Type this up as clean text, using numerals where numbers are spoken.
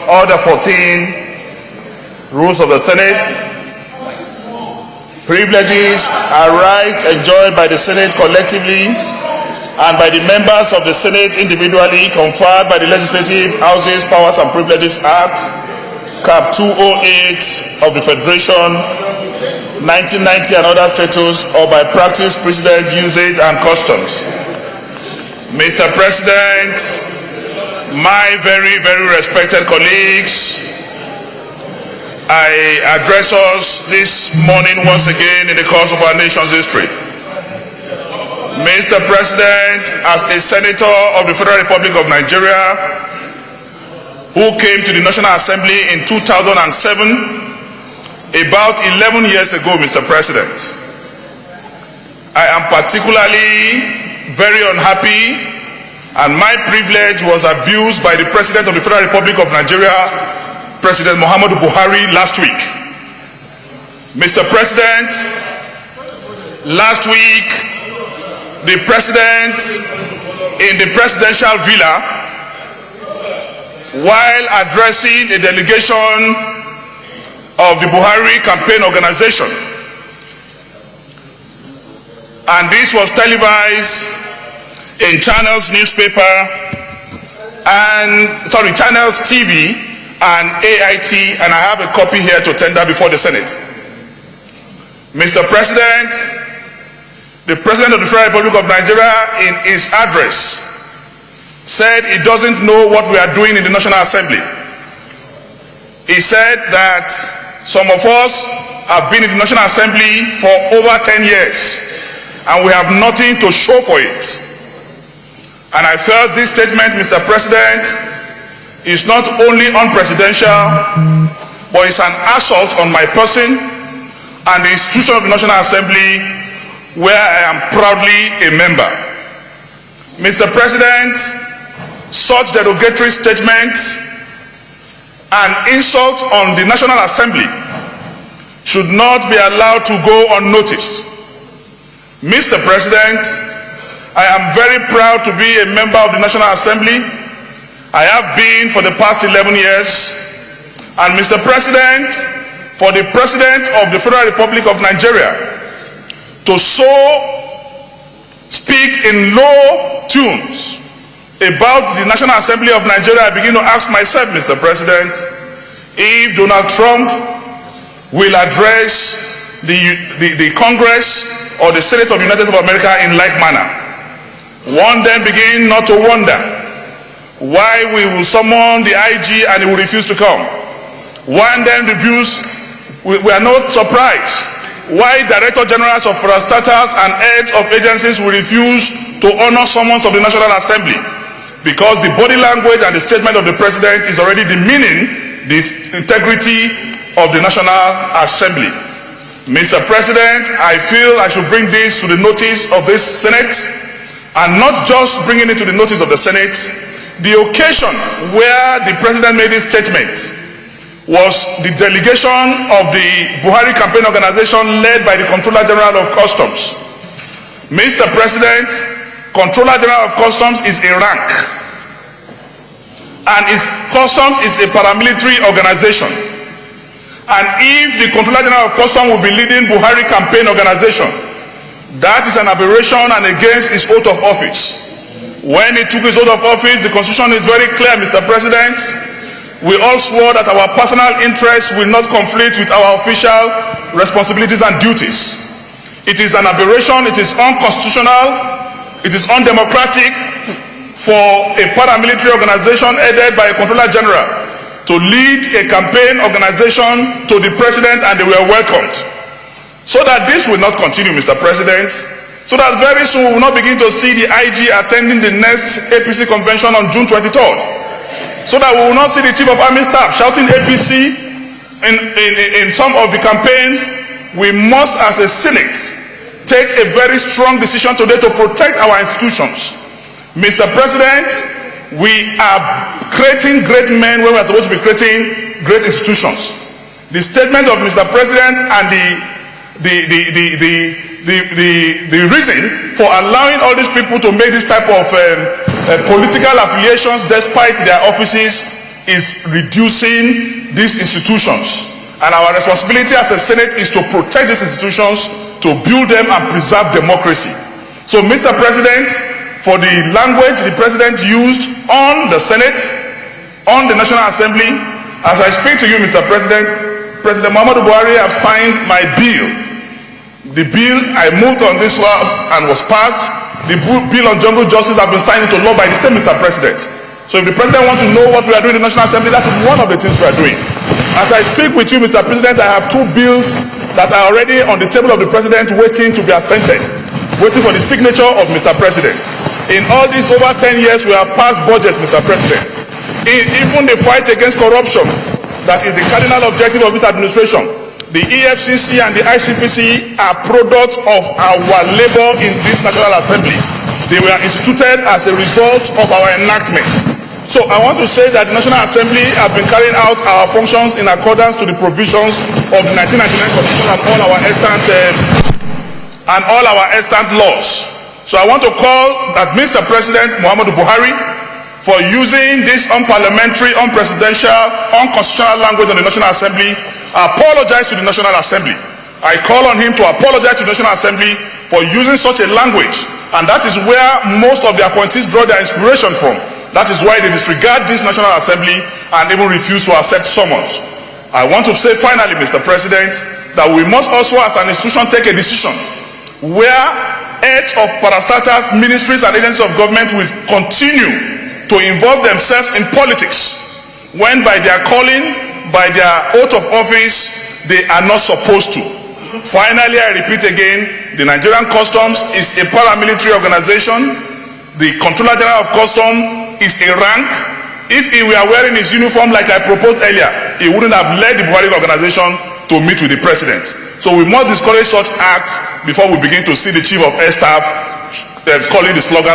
Order 14, Rules of the Senate. Privileges are rights enjoyed by the Senate collectively and by the members of the Senate individually, conferred by the Legislative Houses Powers and Privileges Act, Cap 208 of the Federation, 1990 and other statutes, or by practice, precedent, usage, and customs. Mr. President, my very, very respected colleagues, I address us this morning once again in the course of our nation's history. Mr. President, as a senator of the Federal Republic of Nigeria, who came to the National Assembly in 2007, about 11 years ago, Mr. President, I am particularly very unhappy, and my privilege was abused by the President of the Federal Republic of Nigeria, President Muhammadu Buhari, last week. Mr. President, last week, the President in the presidential villa, while addressing a delegation of the Buhari campaign organization, and this was televised in Channels Channels TV and AIT, and I have a copy here to tender before the Senate. Mr. President, the President of the Federal Republic of Nigeria in his address said he doesn't know what we are doing in the National Assembly. He said that some of us have been in the National Assembly for over 10 years and we have nothing to show for it. And I felt this statement, Mr. President, is not only unpresidential, but it's an assault on my person and the institution of the National Assembly, where I am proudly a member. Mr. President, such derogatory statements and insult on the National Assembly should not be allowed to go unnoticed. Mr. President, I am very proud to be a member of the National Assembly. I have been for the past 11 years. And Mr. President, for the President of the Federal Republic of Nigeria to so speak in low tunes about the National Assembly of Nigeria, I begin to ask myself, Mr. President, if Donald Trump will address the Congress or the Senate of the United States of America in like manner. One then begin not to wonder why we will summon the IG and he will refuse to come. One then we are not surprised why Director Generals of parastatals and heads of agencies will refuse to honor summons of the National Assembly, because the body language and the statement of the President is already demeaning the integrity of the National Assembly. Mr. President, I feel I should bring this to the notice of this Senate, and not just bringing it to the notice of the Senate. The occasion where the President made this statement was the delegation of the Buhari campaign organization led by the Controller General of Customs. Mr. President, Controller General of Customs is a rank, and Customs is a paramilitary organization. And if the Controller General of Customs will be leading Buhari campaign organization, that is an aberration and against his oath of office. When he took his oath of office, the Constitution is very clear, Mr. President. We all swore that our personal interests will not conflict with our official responsibilities and duties. It is an aberration, it is unconstitutional, it is undemocratic for a paramilitary organization headed by a Controller General to lead a campaign organization to the President, and they were welcomed. So that this will not continue, Mr. President, so that very soon we will not begin to see the IG attending the next APC convention on June 23rd. So that we will not see the Chief of Army Staff shouting APC in some of the campaigns. We must, as a Senate, take a very strong decision today to protect our institutions. Mr. President, we are creating great men when we are supposed to be creating great institutions. The statement of Mr. President and the reason for allowing all these people to make this type of political affiliations despite their offices is reducing these institutions. And our responsibility as a Senate is to protect these institutions, to build them and preserve democracy. So, Mr. President, for the language the President used on the Senate, on the National Assembly, as I speak to you, Mr. President, President Muhammadu Buhari have signed my bill. The bill I moved on this house and was passed. The bill on jungle justice has been signed into law by the same Mr. President. So if the President wants to know what we are doing in the National Assembly, that is one of the things we are doing. As I speak with you, Mr. President, I have 2 bills that are already on the table of the President waiting to be assented, waiting for the signature of Mr. President. In all these over 10 years, we have passed budget, Mr. President. Even the fight against corruption, that is the cardinal objective of this administration, the EFCC and the ICPC are products of our labor in this National Assembly. They were instituted as a result of our enactment. So I want to say that the National Assembly have been carrying out our functions in accordance to the provisions of the 1999 Constitution and all our extant laws. So I want to call that Mr. President Muhammadu Buhari, for using this unparliamentary, unpresidential, unconstitutional language on the National Assembly, apologize to the National Assembly. I call on him to apologize to the National Assembly for using such a language, and that is where most of the appointees draw their inspiration from. That is why they disregard this National Assembly and even refuse to accept summons. I want to say finally, Mr. President, that we must also as an institution take a decision where heads of parastatals, ministries and agencies of government will continue to involve themselves in politics when by their calling, by their oath of office, they are not supposed to. Finally, I repeat again, the Nigerian Customs is a paramilitary organization. The Controller General of Customs is a rank. If he were wearing his uniform like I proposed earlier, he wouldn't have led the Buhari organization to meet with the President. So we must discourage such acts before we begin to see the Chief of Air Staff calling the slogan